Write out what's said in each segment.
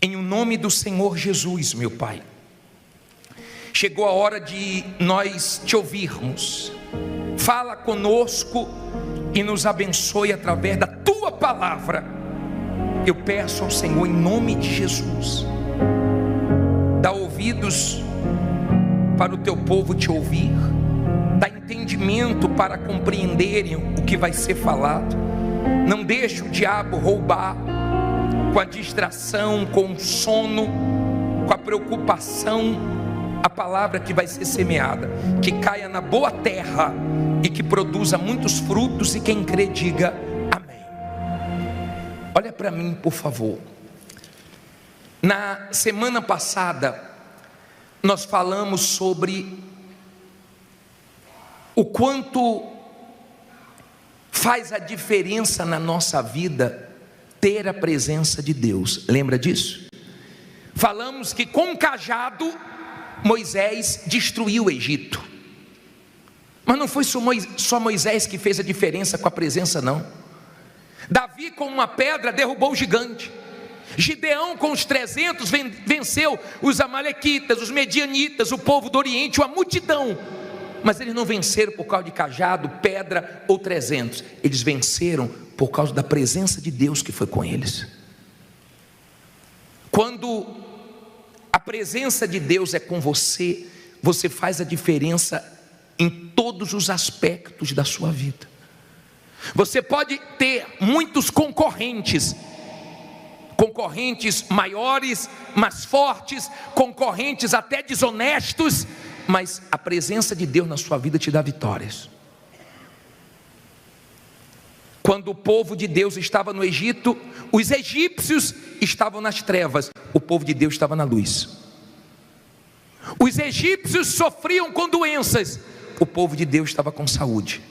Em o nome do Senhor Jesus, meu Pai, chegou a hora de nós te ouvirmos. Fala conosco e nos abençoe através da tua palavra. Eu peço ao Senhor em nome de Jesus, dá ouvidos para o teu povo te ouvir, dá entendimento para compreenderem o que vai ser falado. Não deixe o diabo roubar com a distração, com o sono, com a preocupação, a palavra que vai ser semeada, que caia na boa terra e que produza muitos frutos, e quem crê diga amém. Olha para mim, por favor. Na semana passada nós falamos sobre o quanto faz a diferença na nossa vida ter a presença de Deus. Lembra disso? Falamos que com o cajado Moisés destruiu o Egito, mas não foi só Moisés que fez a diferença com a presença, não. Davi com uma pedra derrubou o gigante. Gideão com os 300 venceu os amalequitas, os medianitas, o povo do Oriente, uma multidão. Mas eles não venceram por causa de cajado, pedra ou 300. Eles venceram por causa da presença de Deus que foi com eles. Quando a presença de Deus é com você, você faz a diferença em todos os aspectos da sua vida. Você pode ter muitos concorrentes maiores, mais fortes, concorrentes até desonestos, mas a presença de Deus na sua vida te dá vitórias. Quando o povo de Deus estava no Egito, os egípcios estavam nas trevas, o povo de Deus estava na luz. Os egípcios sofriam com doenças, o povo de Deus estava com saúde.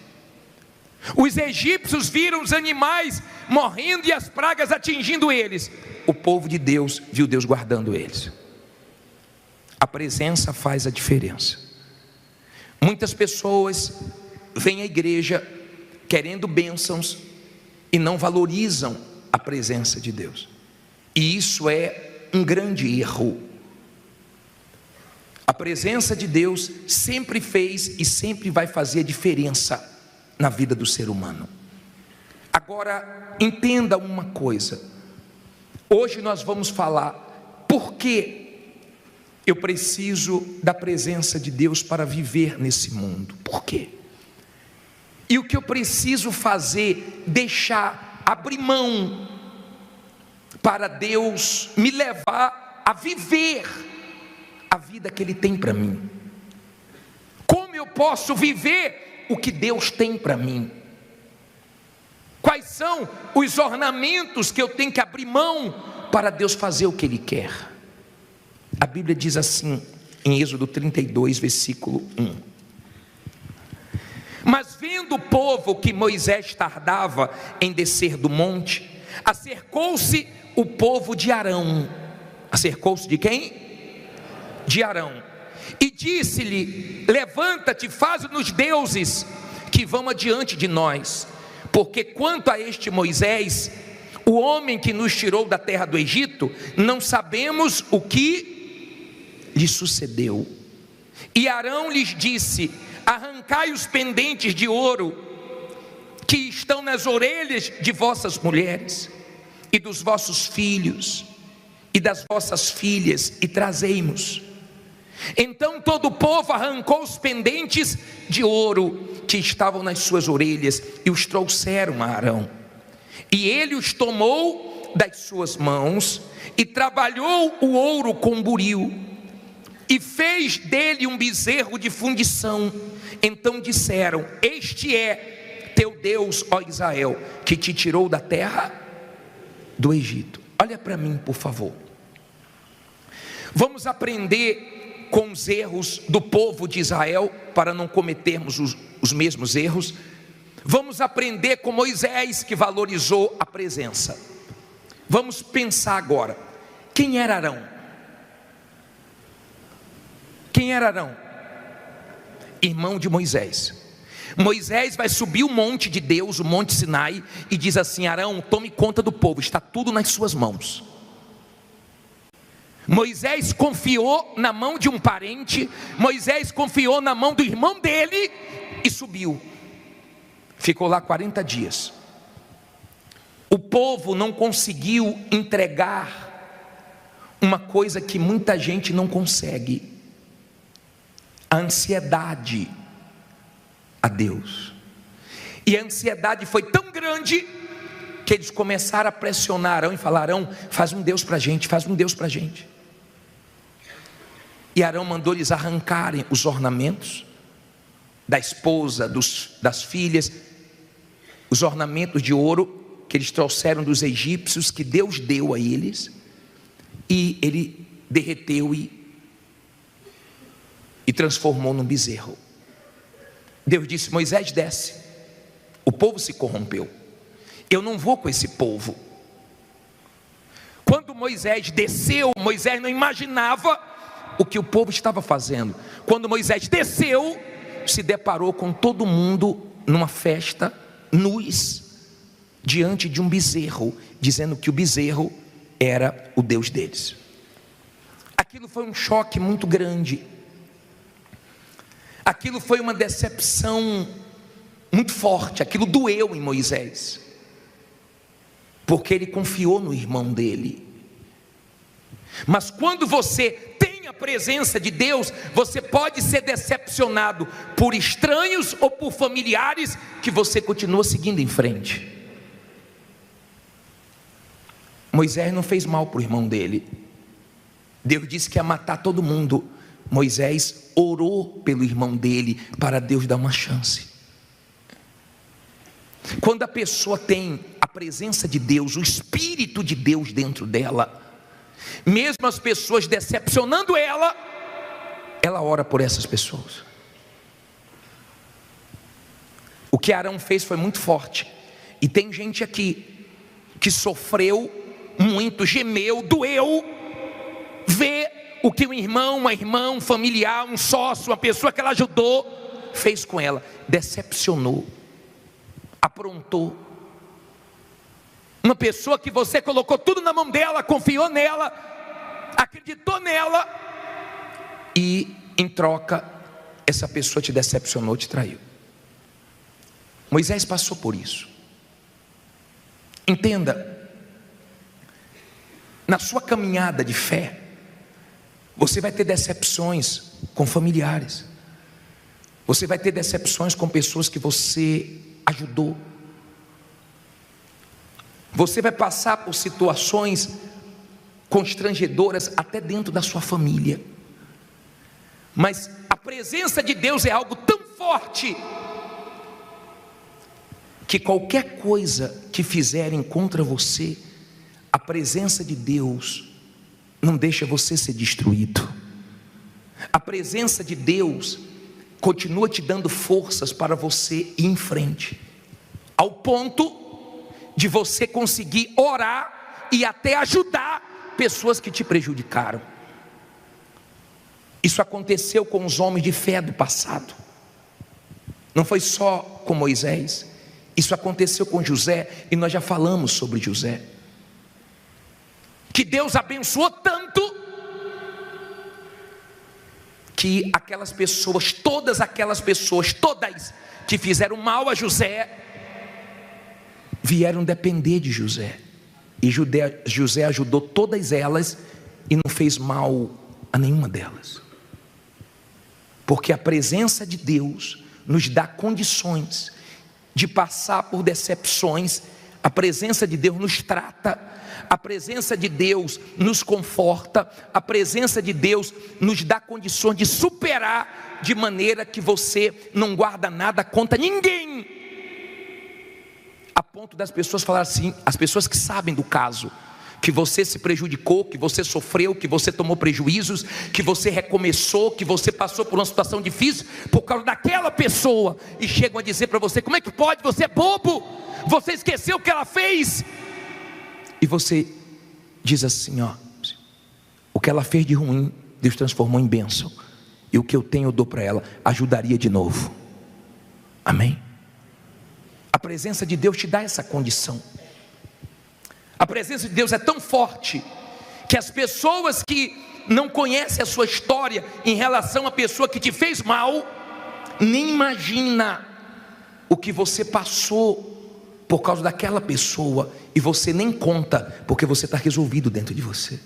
Os egípcios viram os animais morrendo e as pragas atingindo eles, o povo de Deus viu Deus guardando eles. A presença faz a diferença. Muitas pessoas vêm à igreja querendo bênçãos e não valorizam a presença de Deus, e isso é um grande erro. A presença de Deus sempre fez e sempre vai fazer a diferença na vida do ser humano. Agora entenda uma coisa, hoje nós vamos falar por que eu preciso da presença de Deus para viver nesse mundo. Por quê? E o que eu preciso fazer, deixar, abrir mão, para Deus me levar a viver a vida que Ele tem para mim. Como eu posso viver o que Deus tem para mim? Quais são os ornamentos que eu tenho que abrir mão para Deus fazer o que Ele quer? A Bíblia diz assim, em Êxodo 32, versículo 1. Mas vendo o povo que Moisés tardava em descer do monte, acercou-se o povo de Arão. Acercou-se de quem? De Arão. E disse-lhe: levanta-te, faze-nos deuses que vão adiante de nós, porque quanto a este Moisés, o homem que nos tirou da terra do Egito, não sabemos o que lhe sucedeu. E Arão lhes disse: arrancai os pendentes de ouro que estão nas orelhas de vossas mulheres e dos vossos filhos e das vossas filhas, e trazei-mos. Então todo o povo arrancou os pendentes de ouro que estavam nas suas orelhas e os trouxeram a Arão. E ele os tomou das suas mãos e trabalhou o ouro com buril e fez dele um bezerro de fundição. Então disseram: este é teu Deus, ó Israel, que te tirou da terra do Egito. Olha para mim, por favor. Vamos aprender com os erros do povo de Israel, para não cometermos os mesmos erros. Vamos aprender com Moisés, que valorizou a presença. Vamos pensar agora, quem era Arão? Quem era Arão? Irmão de Moisés. Moisés vai subir o monte de Deus, o monte Sinai, e diz assim: Arão, tome conta do povo, está tudo nas suas mãos. Moisés confiou na mão de um parente, Moisés confiou na mão do irmão dele e subiu. Ficou lá 40 dias. O povo não conseguiu entregar uma coisa que muita gente não consegue: a ansiedade a Deus. E a ansiedade foi tão grande que eles começaram a pressionar Arão e falaram: Arão, faz um Deus para a gente, faz um Deus para a gente. E Arão mandou eles arrancarem os ornamentos da esposa, das filhas, os ornamentos de ouro que eles trouxeram dos egípcios, que Deus deu a eles, e ele derreteu e transformou num bezerro. Deus disse: Moisés, desce, o povo se corrompeu, eu não vou com esse povo. Quando Moisés desceu, Moisés não imaginava o que o povo estava fazendo. Quando Moisés desceu, se deparou com todo mundo numa festa, nus, diante de um bezerro, dizendo que o bezerro era o Deus deles. Aquilo foi um choque muito grande. Aquilo foi uma decepção muito forte. Aquilo doeu em Moisés, porque ele confiou no irmão dele. Mas quando você tem a presença de Deus, você pode ser decepcionado por estranhos ou por familiares, que você continua seguindo em frente. Moisés não fez mal para o irmão dele. Deus disse que ia matar todo mundo. Moisés orou pelo irmão dele, para Deus dar uma chance. Quando a pessoa tem a presença de Deus, o Espírito de Deus dentro dela, mesmo as pessoas decepcionando ela ora por essas pessoas. O que Arão fez foi muito forte. E tem gente aqui que sofreu muito, gemeu, doeu, ver o que um irmão, uma irmã, um familiar, um sócio, uma pessoa que ela ajudou, fez com ela. Decepcionou, aprontou. Uma pessoa que você colocou tudo na mão dela, confiou nela, acreditou nela, e em troca essa pessoa te decepcionou, te traiu. Moisés passou por isso. Entenda, na sua caminhada de fé, você vai ter decepções com familiares, você vai ter decepções com pessoas que você ajudou, você vai passar por situações constrangedoras até dentro da sua família. Mas a presença de Deus é algo tão forte que qualquer coisa que fizerem contra você, a presença de Deus não deixa você ser destruído. A presença de Deus continua te dando forças para você ir em frente, ao ponto de você conseguir orar e até ajudar pessoas que te prejudicaram. Isso aconteceu com os homens de fé do passado. Não foi só com Moisés. Isso aconteceu com José, e nós já falamos sobre José. Que Deus abençoou tanto, que aquelas pessoas, todas que fizeram mal a José, vieram depender de José. E José ajudou todas elas e não fez mal a nenhuma delas. Porque a presença de Deus nos dá condições de passar por decepções. A presença de Deus nos trata, a presença de Deus nos conforta, a presença de Deus nos dá condições de superar, de maneira que você não guarda nada contra ninguém, a ponto das pessoas falarem assim, as pessoas que sabem do caso, que você se prejudicou, que você sofreu, que você tomou prejuízos, que você recomeçou, que você passou por uma situação difícil por causa daquela pessoa, e chegam a dizer para você: como é que pode, você é bobo, você esqueceu o que ela fez. E você diz assim: ó, o que ela fez de ruim, Deus transformou em bênção, e o que eu tenho eu dou para ela, ajudaria de novo. Amém? A presença de Deus te dá essa condição. A presença de Deus é tão forte que as pessoas que não conhecem a sua história em relação à pessoa que te fez mal, nem imagina o que você passou por causa daquela pessoa, e você nem conta, porque você está resolvido dentro de você.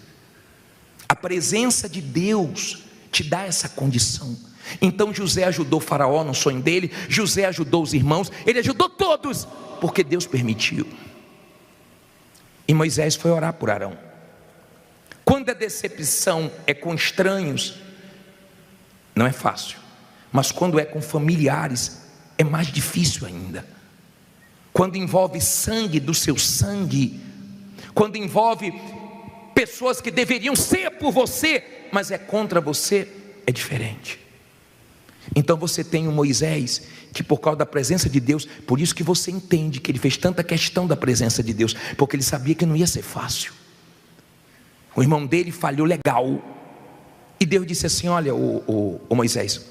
A presença de Deus te dá essa condição. Então José ajudou Faraó no sonho dele, José ajudou os irmãos, ele ajudou todos, porque Deus permitiu. E Moisés foi orar por Arão. Quando a decepção é com estranhos, não é fácil, mas quando é com familiares, é mais difícil ainda. Quando envolve sangue do seu sangue, quando envolve pessoas que deveriam ser por você, mas é contra você, é diferente. Então você tem o Moisés, que por causa da presença de Deus, por isso que você entende que ele fez tanta questão da presença de Deus, porque ele sabia que não ia ser fácil. O irmão dele falhou legal, e Deus disse assim: olha, o Moisés,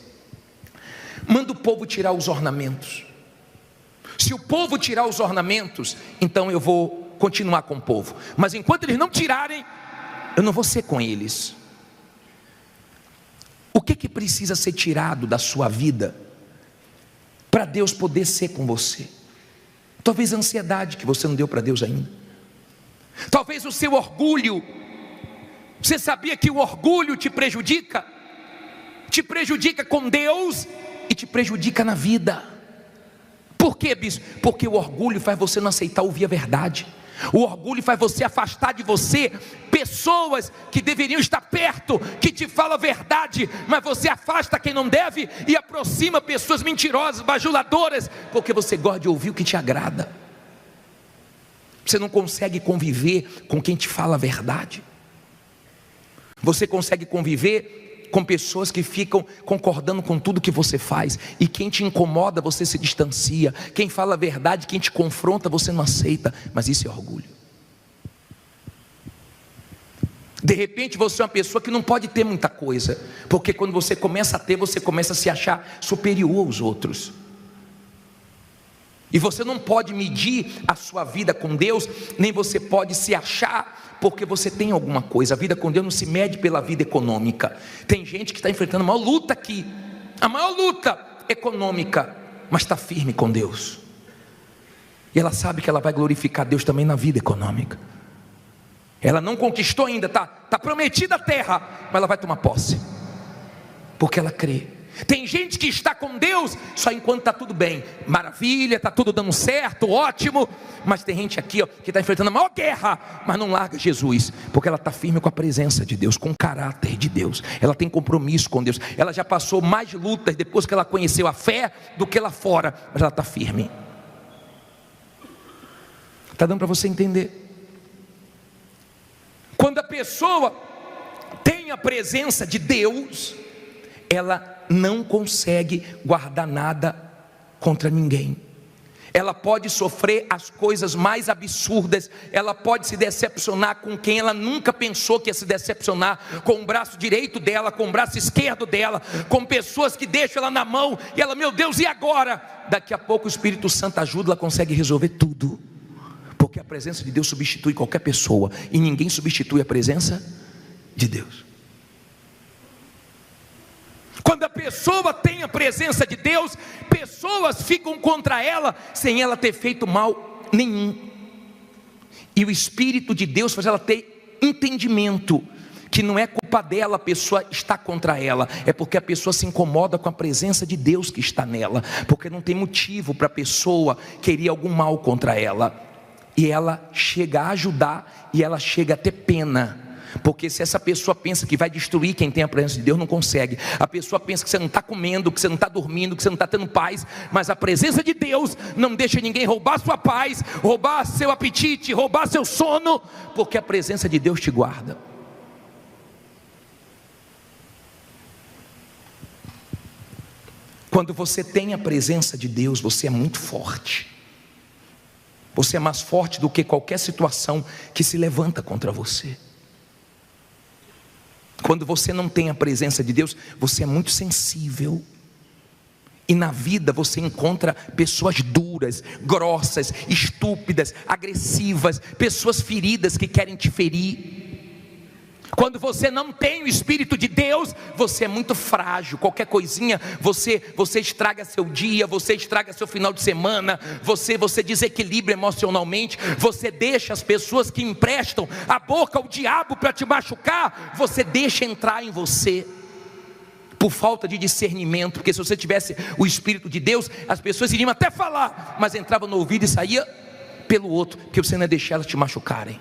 manda o povo tirar os ornamentos. Se o povo tirar os ornamentos, então eu vou continuar com o povo, mas enquanto eles não tirarem, eu não vou ser com eles. O que precisa ser tirado da sua vida para Deus poder ser com você? Talvez a ansiedade que você não deu para Deus ainda, talvez o seu orgulho. Você sabia que o orgulho te prejudica? Te prejudica com Deus e te prejudica na vida. Por quê, bispo? Porque o orgulho faz você não aceitar ouvir a verdade. O orgulho faz você afastar de você pessoas que deveriam estar perto, que te falam a verdade, mas você afasta quem não deve e aproxima pessoas mentirosas, bajuladoras, porque você gosta de ouvir o que te agrada. Você não consegue conviver com quem te fala a verdade. Você consegue conviver com pessoas que ficam concordando com tudo que você faz, e quem te incomoda você se distancia, quem fala a verdade, quem te confronta você não aceita, mas isso é orgulho. De repente você é uma pessoa que não pode ter muita coisa, porque quando você começa a ter, você começa a se achar superior aos outros, e você não pode medir a sua vida com Deus, nem você pode se achar porque você tem alguma coisa. A vida com Deus não se mede pela vida econômica. Tem gente que está enfrentando a maior luta aqui, a maior luta econômica, mas está firme com Deus, e ela sabe que ela vai glorificar Deus também na vida econômica. Ela não conquistou ainda, está prometida a terra, mas ela vai tomar posse, porque ela crê. Tem gente que está com Deus só enquanto está tudo bem, maravilha, está tudo dando certo, ótimo. Mas tem gente aqui, ó, que está enfrentando a maior guerra, mas não larga Jesus, porque ela está firme com a presença de Deus, com o caráter de Deus. Ela tem compromisso com Deus. Ela já passou mais lutas depois que ela conheceu a fé do que lá fora, mas ela está firme. Está dando para você entender? Quando a pessoa tem a presença de Deus, ela não consegue guardar nada contra ninguém. Ela pode sofrer as coisas mais absurdas, ela pode se decepcionar com quem ela nunca pensou que ia se decepcionar, com o braço direito dela, com o braço esquerdo dela, com pessoas que deixam ela na mão, e ela, meu Deus, e agora? Daqui a pouco o Espírito Santo ajuda, ela consegue resolver tudo, porque a presença de Deus substitui qualquer pessoa, e ninguém substitui a presença de Deus. Quando a pessoa tem a presença de Deus, pessoas ficam contra ela sem ela ter feito mal nenhum, e o Espírito de Deus faz ela ter entendimento que não é culpa dela a pessoa estar contra ela, é porque a pessoa se incomoda com a presença de Deus que está nela, porque não tem motivo para a pessoa querer algum mal contra ela, e ela chega a ajudar, e ela chega a ter pena. Porque se essa pessoa pensa que vai destruir quem tem a presença de Deus, não consegue. A pessoa pensa que você não está comendo, que você não está dormindo, que você não está tendo paz, mas a presença de Deus não deixa ninguém roubar sua paz, roubar seu apetite, roubar seu sono, porque a presença de Deus te guarda. Quando você tem a presença de Deus, você é muito forte. Você é mais forte do que qualquer situação que se levanta contra você. Quando você não tem a presença de Deus, você é muito sensível. E na vida você encontra pessoas duras, grossas, estúpidas, agressivas, pessoas feridas que querem te ferir. Quando você não tem o Espírito de Deus, você é muito frágil. Qualquer coisinha, você estraga seu dia, você estraga seu final de semana, você desequilibra emocionalmente, você deixa as pessoas que emprestam a boca ao diabo para te machucar, você deixa entrar em você, por falta de discernimento. Porque se você tivesse o Espírito de Deus, as pessoas iriam até falar, mas entrava no ouvido e saía pelo outro, porque você não ia deixar elas te machucarem.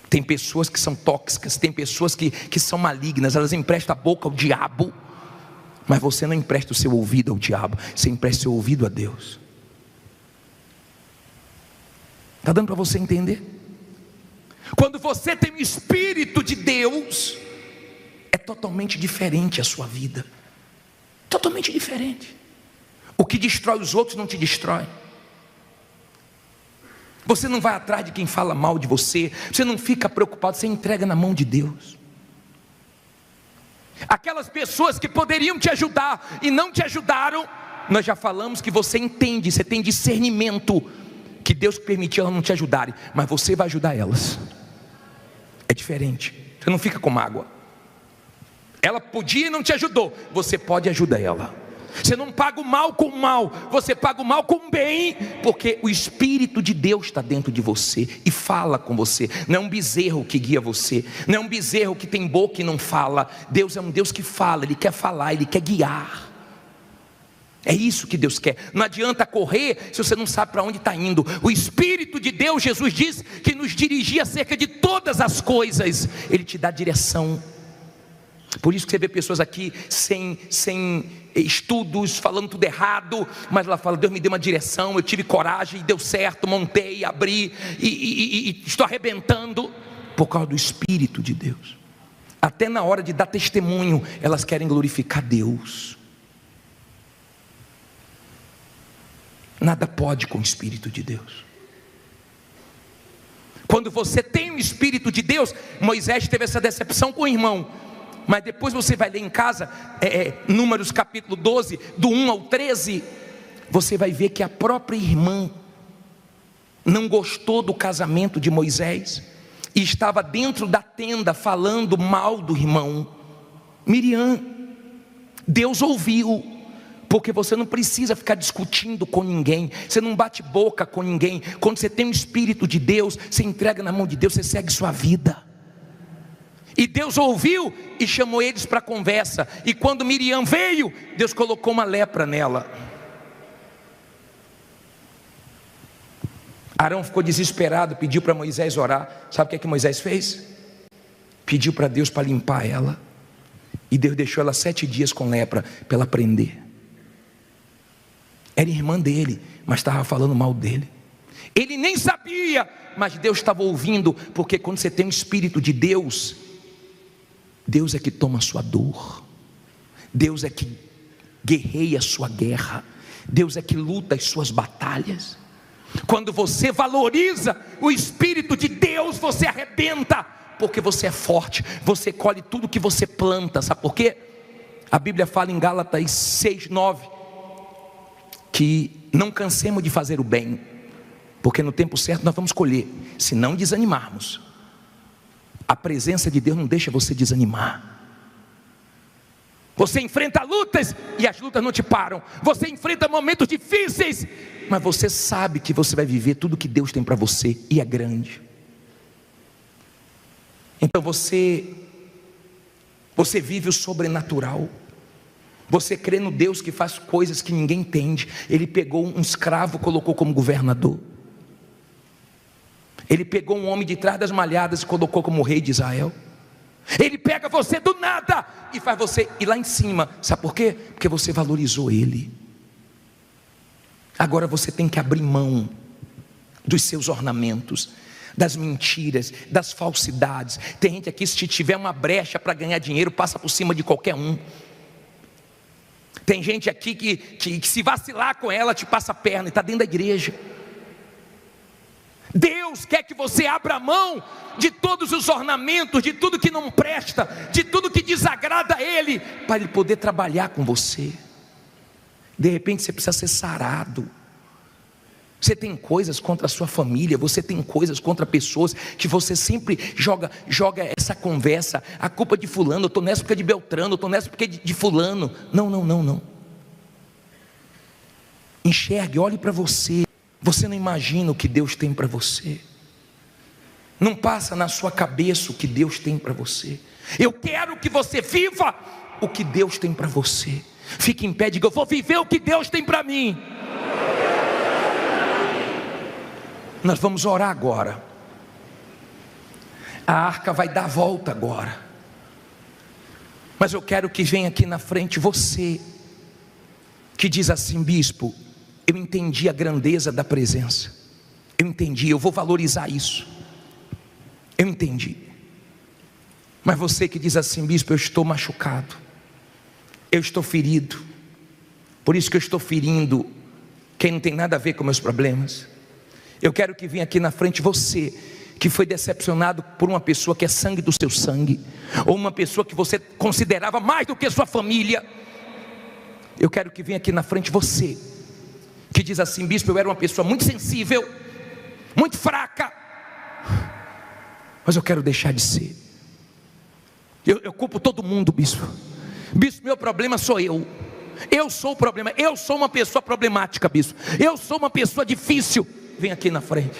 Tem pessoas que são tóxicas, tem pessoas que são malignas, elas emprestam a boca ao diabo, mas você não empresta o seu ouvido ao diabo, você empresta o seu ouvido a Deus. Está dando para você entender? Quando você tem o Espírito de Deus, é totalmente diferente a sua vida, totalmente diferente. O que destrói os outros não te destrói. Você não vai atrás de quem fala mal de você, você não fica preocupado, você entrega na mão de Deus. Aquelas pessoas que poderiam te ajudar e não te ajudaram, nós já falamos que você entende, você tem discernimento, que Deus permitiu elas não te ajudarem, mas você vai ajudar elas. É diferente, você não fica com mágoa. Ela podia e não te ajudou, você pode ajudar ela. Você não paga o mal com o mal, você paga o mal com o bem, porque o Espírito de Deus está dentro de você e fala com você. Não é um bezerro que guia você, não é um bezerro que tem boca e não fala. Deus é um Deus que fala, Ele quer falar, Ele quer guiar. É isso que Deus quer. Não adianta correr se você não sabe para onde está indo. O Espírito de Deus, Jesus diz que nos dirigia acerca de todas as coisas, Ele te dá direção. Por isso que você vê pessoas aqui sem estudos, falando tudo errado, mas ela fala: Deus me deu uma direção, eu tive coragem, deu certo, montei, abri e estou arrebentando, por causa do Espírito de Deus. Até na hora de dar testemunho, elas querem glorificar Deus. Nada pode com o Espírito de Deus. Quando você tem o Espírito de Deus, Moisés teve essa decepção com o irmão, mas depois você vai ler em casa, Números capítulo 12, do 1 ao 13, você vai ver que a própria irmã não gostou do casamento de Moisés, e estava dentro da tenda falando mal do irmão. Miriam, Deus ouviu, porque você não precisa ficar discutindo com ninguém, você não bate boca com ninguém. Quando você tem o Espírito de Deus, você entrega na mão de Deus, você segue sua vida. E Deus ouviu e chamou eles para conversa. E quando Miriam veio, Deus colocou uma lepra nela. Arão ficou desesperado, pediu para Moisés orar. Sabe o que Moisés fez? Pediu para Deus para limpar ela. E Deus deixou ela 7 dias com lepra, para ela aprender. Era irmã dele, mas estava falando mal dele. Ele nem sabia, mas Deus estava ouvindo. Porque quando você tem o Espírito de Deus, Deus é que toma a sua dor, Deus é que guerreia a sua guerra, Deus é que luta as suas batalhas. Quando você valoriza o Espírito de Deus, você arrebenta, porque você é forte, você colhe tudo que você planta. Sabe por quê? A Bíblia fala em Gálatas 6:9, que não cansemos de fazer o bem, porque no tempo certo nós vamos colher, se não desanimarmos. A presença de Deus não deixa você desanimar. Você enfrenta lutas e as lutas não te param. Você enfrenta momentos difíceis, mas você sabe que você vai viver tudo que Deus tem para você, e é grande. Então você vive o sobrenatural. Você crê no Deus que faz coisas que ninguém entende. Ele pegou um escravo, colocou como governador. Ele pegou um homem de trás das malhadas e colocou como rei de Israel. Ele pega você do nada e faz você ir lá em cima. Sabe por quê? Porque você valorizou ele. Agora você tem que abrir mão dos seus ornamentos, das mentiras, das falsidades. Tem gente aqui, se tiver uma brecha para ganhar dinheiro, passa por cima de qualquer um. Tem gente aqui que se vacilar com ela, te passa a perna, e está dentro da igreja. Deus quer que você abra mão de todos os ornamentos, de tudo que não presta, de tudo que desagrada a Ele, para Ele poder trabalhar com você. De repente você precisa ser sarado. Você tem coisas contra a sua família, você tem coisas contra pessoas que você sempre joga essa conversa, a culpa de fulano, eu estou nessa porque é de Beltrano, eu estou nessa porque é de fulano. Não. Enxergue, olhe para você. Você não imagina o que Deus tem para você. Não passa na sua cabeça o que Deus tem para você. Eu quero que você viva o que Deus tem para você. Fique em pé e diga: eu vou viver o que Deus tem para mim. Nós vamos orar agora. A arca vai dar a volta agora. Mas eu quero que venha aqui na frente você que diz assim: bispo, eu entendi a grandeza da presença. Eu entendi, eu vou valorizar isso. Eu entendi. Mas você que diz assim: bispo, eu estou machucado, eu estou ferido, por isso que eu estou ferindo quem não tem nada a ver com meus problemas. Eu quero que venha aqui na frente você que foi decepcionado por uma pessoa que é sangue do seu sangue, ou uma pessoa que você considerava mais do que sua família. Eu quero que venha aqui na frente você que diz assim: bispo, eu era uma pessoa muito sensível, muito fraca, mas eu quero deixar de ser. Eu culpo todo mundo, bispo. Bispo, meu problema sou eu. Eu sou o problema, eu sou uma pessoa problemática, bispo. Eu sou uma pessoa difícil. Vem aqui na frente,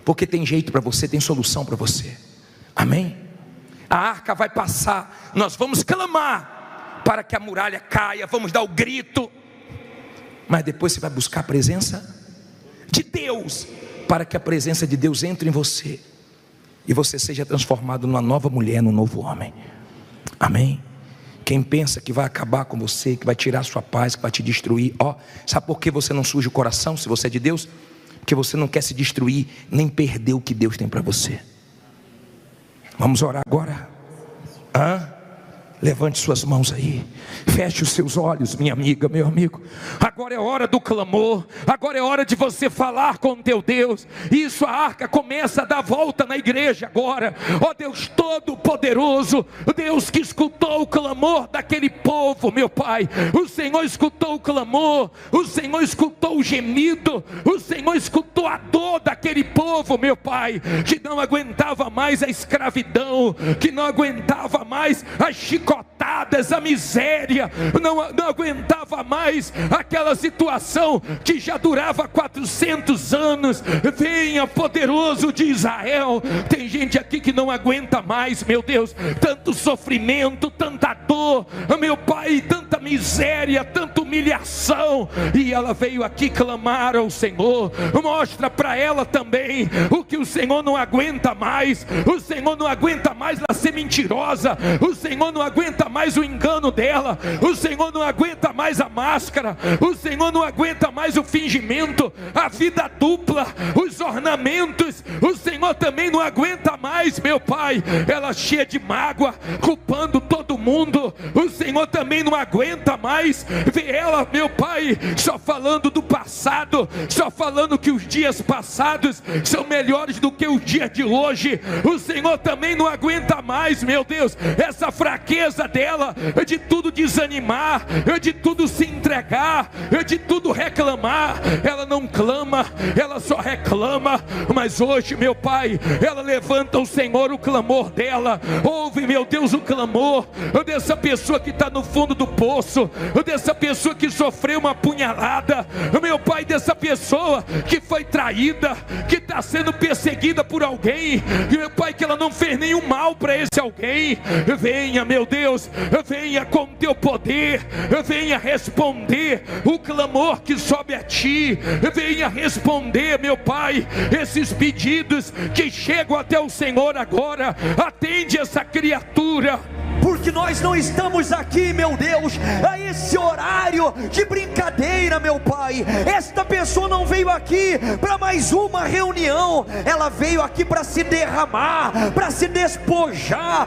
porque tem jeito para você, tem solução para você. Amém? A arca vai passar, nós vamos clamar para que a muralha caia, vamos dar o grito, mas depois você vai buscar a presença de Deus, para que a presença de Deus entre em você e você seja transformado numa nova mulher, num novo homem. Amém? Quem pensa que vai acabar com você, que vai tirar a sua paz, que vai te destruir, sabe por que você não suja o coração se você é de Deus? Porque você não quer se destruir, nem perder o que Deus tem para você. Vamos orar agora? Levante suas mãos aí, feche os seus olhos, minha amiga, meu amigo. Agora é hora do clamor, agora é hora de você falar com o teu Deus. Isso, a arca começa a dar volta na igreja agora. Ó Deus todo poderoso, Deus que escutou o clamor daquele povo, meu Pai. O Senhor escutou o clamor, o Senhor escutou o gemido, o Senhor escutou a dor daquele povo, meu Pai, que não aguentava mais a escravidão, que não aguentava mais a chicotadas, a miséria, não aguentava mais aquela situação que já durava 400 anos. Venha, poderoso de Israel. Tem gente aqui que não aguenta mais, meu Deus, tanto sofrimento, tanta dor, meu Pai, tanta miséria, tanta humilhação, e ela veio aqui clamar ao Senhor. Mostra para ela também o que o Senhor não aguenta mais. O Senhor não aguenta mais ela ser mentirosa, o Senhor não aguenta mais o engano dela, o Senhor não aguenta mais a máscara, o Senhor não aguenta mais o fingimento, a vida dupla, os ornamentos. O Senhor também não aguenta mais, meu Pai, ela cheia de mágoa, culpando todo mundo. O Senhor também não aguenta mais ver ela, meu Pai, só falando do passado, só falando que os dias passados são melhores do que os dias de hoje. O Senhor também não aguenta mais, meu Deus, essa fraqueza dela, de tudo desanimar, de tudo se entregar, de tudo reclamar. Ela não clama, ela só reclama. Mas hoje, meu Pai, ela levanta ao Senhor o clamor dela. Ouve, meu Deus, o clamor dessa pessoa que está no fundo do poço, dessa pessoa que sofreu uma punhalada, meu Pai, dessa pessoa que foi traída, que está sendo perseguida por alguém, meu Pai, que ela não fez nenhum mal para esse alguém. Venha, meu Deus, venha com teu poder, venha responder o clamor que sobe a ti, venha responder, meu Pai, esses pedidos que chegam até o Senhor agora. Atende essa criatura, porque nós não estamos aqui, meu Deus, a esse horário de brincadeira, meu Pai. Esta pessoa não veio aqui para mais uma reunião, ela veio aqui para se derramar, para se despojar,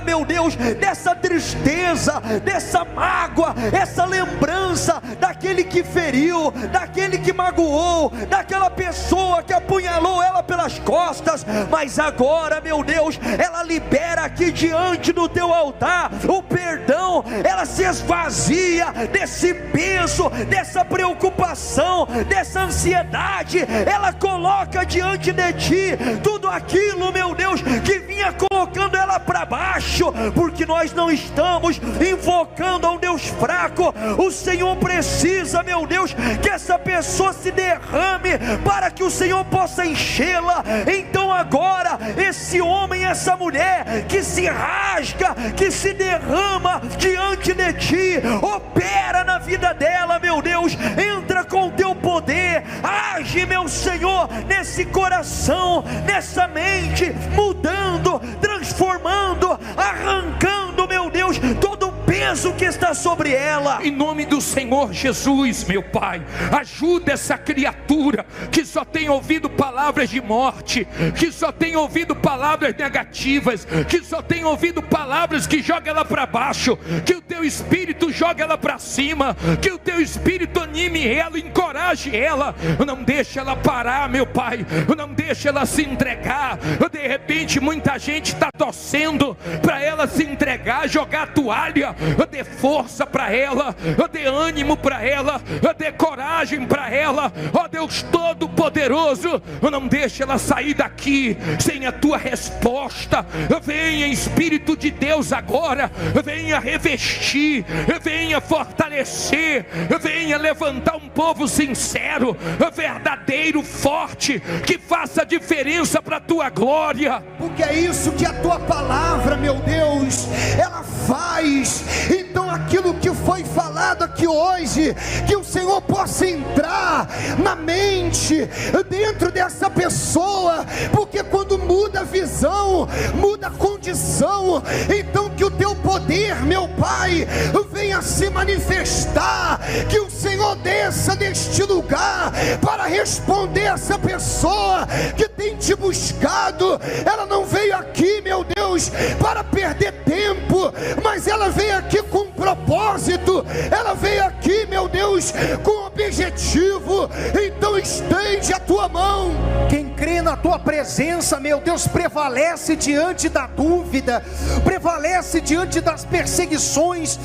meu Deus, dessa tristeza, dessa mágoa, essa lembrança daquele que feriu, daquele que magoou, daquela pessoa que apunhalou ela pelas costas. Mas agora, meu Deus, ela libera aqui diante diante do teu altar, o perdão, ela se esvazia desse peso, dessa preocupação, dessa ansiedade. Ela coloca diante de ti tudo aquilo, meu Deus, que vinha colocando ela para baixo, porque nós não estamos invocando a um Deus fraco. O Senhor precisa, meu Deus, que essa pessoa se derrame para que o Senhor possa enchê-la. Então agora, esse homem, essa mulher que se rasga, que se derrama diante de ti, opera na vida dela, meu Deus, entra com o teu poder, age, meu Senhor, nesse coração, nessa mente, mudando, transformando, arrancando, meu Deus, todo o peso que está sobre ela. Em nome do Senhor Jesus, meu Pai, ajuda essa criatura que só tem ouvido palavras de morte, que só tem ouvido palavras negativas, que só tem ouvido palavras que jogam ela para baixo. Que o teu Espírito jogue ela para cima, que o teu Espírito anime ela, encoraje ela, não deixe ela parar, meu Pai, não deixe ela se entregar. De repente muita gente está torcendo para ela se entregar, jogar a toalha. Dê força para ela, dê ânimo para ela, dê coragem para ela, ó Deus Todo-Poderoso, não deixe ela sair daqui sem a tua resposta. Venha Espírito de Deus agora, venha revestir, venha fortalecer, venha levantar um povo sincero, verdadeiro, forte, que faça diferença para a tua glória. Porque é isso que a tua palavra, meu Deus, ela faz. Então aquilo que foi falado aqui hoje, que o Senhor possa entrar na mente, dentro dessa pessoa, porque quando muda a visão, muda a condição. Então que o teu poder, meu Pai, venha se manifestar, que o Senhor desça neste lugar para responder essa pessoa que tem te buscado. Ela não veio aqui, meu Deus, para perder tempo, mas ela veio aqui com um propósito, ela veio aqui, meu Deus, com um objetivo. Então estende a tua mão. Quem crê na tua presença, meu Deus, prevalece diante da dúvida, prevalece diante das perseguições,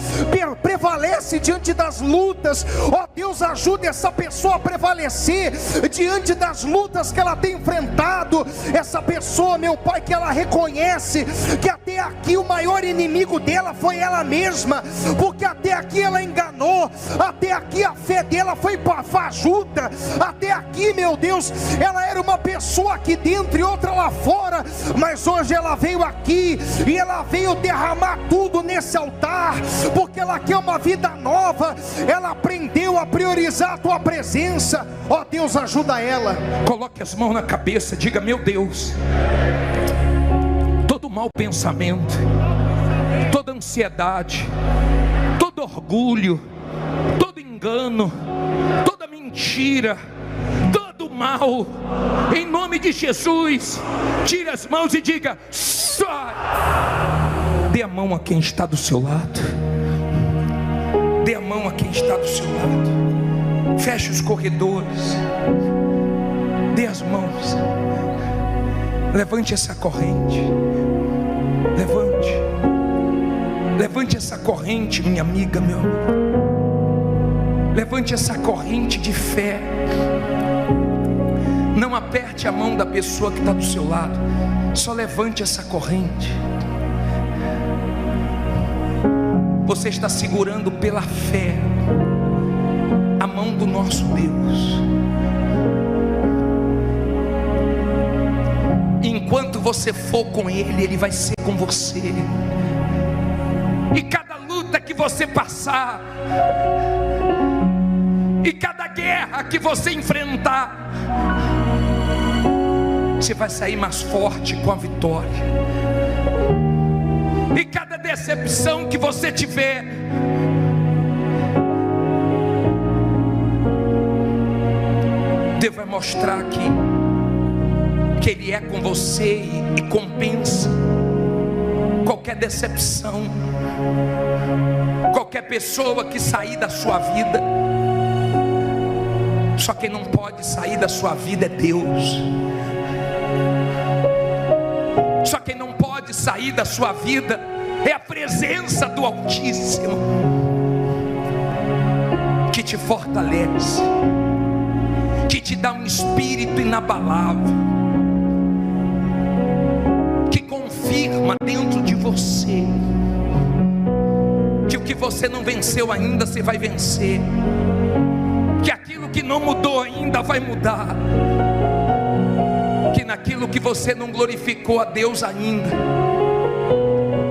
prevalece diante das lutas. Ó Deus, ajuda essa pessoa a prevalecer diante das lutas que ela tem enfrentado. Essa pessoa, meu Pai, que ela reconhece que até aqui o maior inimigo dela foi ela mesma, porque até aqui ela enganou, até aqui a fé dela foi fajuta, até aqui, meu Deus, ela era uma pessoa aqui dentro e outra lá fora, mas hoje ela veio aqui e ela veio derramar tudo nesse altar, porque ela quer uma vida nova. Ela aprendeu a priorizar a tua presença. Ó Deus, ajuda ela. Coloque as mãos na cabeça, diga: meu Deus, todo mau pensamento, toda ansiedade, todo orgulho, todo engano, toda mentira, todo mal, em nome de Jesus, tire as mãos e diga: sai. Dê a mão a quem está do seu lado, dê a mão a quem está do seu lado, feche os corredores, dê as mãos, levante essa corrente, levante essa corrente, minha amiga, meu amigo, levante essa corrente de fé. Não aperte a mão da pessoa que está do seu lado, só levante essa corrente. Você está segurando pela fé a mão do nosso Deus. Enquanto você for com Ele, Ele vai ser com você. E cada luta que você passar, e cada guerra que você enfrentar, você vai sair mais forte com a vitória. E cada decepção que você tiver, Deus vai mostrar que Ele é com você e compensa qualquer decepção, qualquer pessoa que sair da sua vida. Só quem não pode sair da sua vida é Deus. Só quem não pode sair da sua vida é a presença do Altíssimo que te fortalece, que te dá um espírito inabalável, que confirma dentro de você que o que você não venceu ainda, você vai vencer, que aquilo que não mudou ainda vai mudar, que naquilo que você não glorificou a Deus ainda,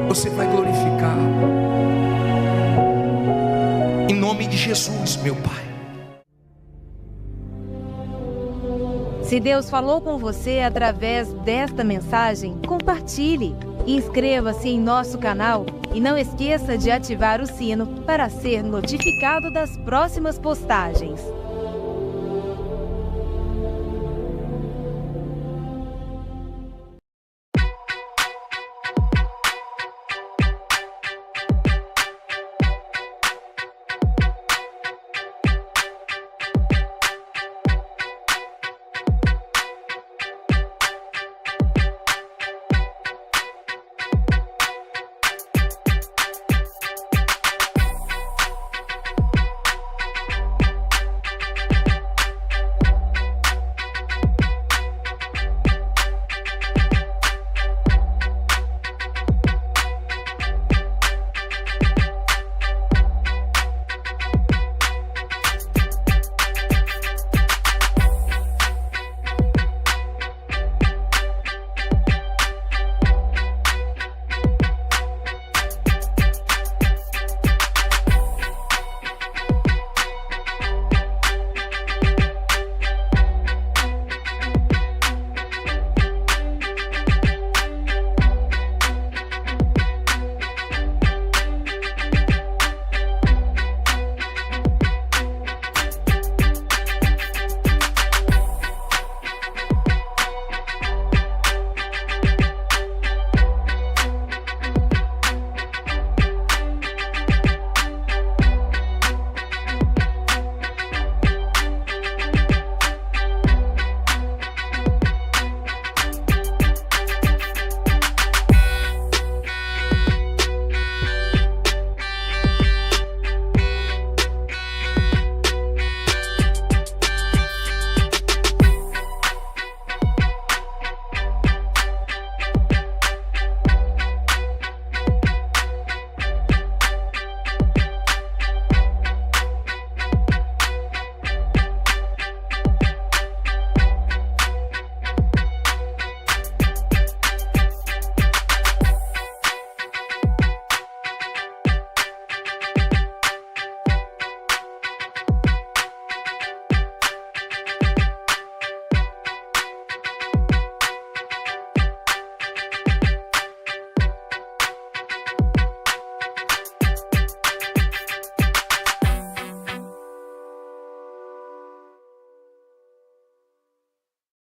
você vai glorificar, em nome de Jesus, meu Pai. Se Deus falou com você através desta mensagem, compartilhe. Inscreva-se em nosso canal e não esqueça de ativar o sino para ser notificado das próximas postagens.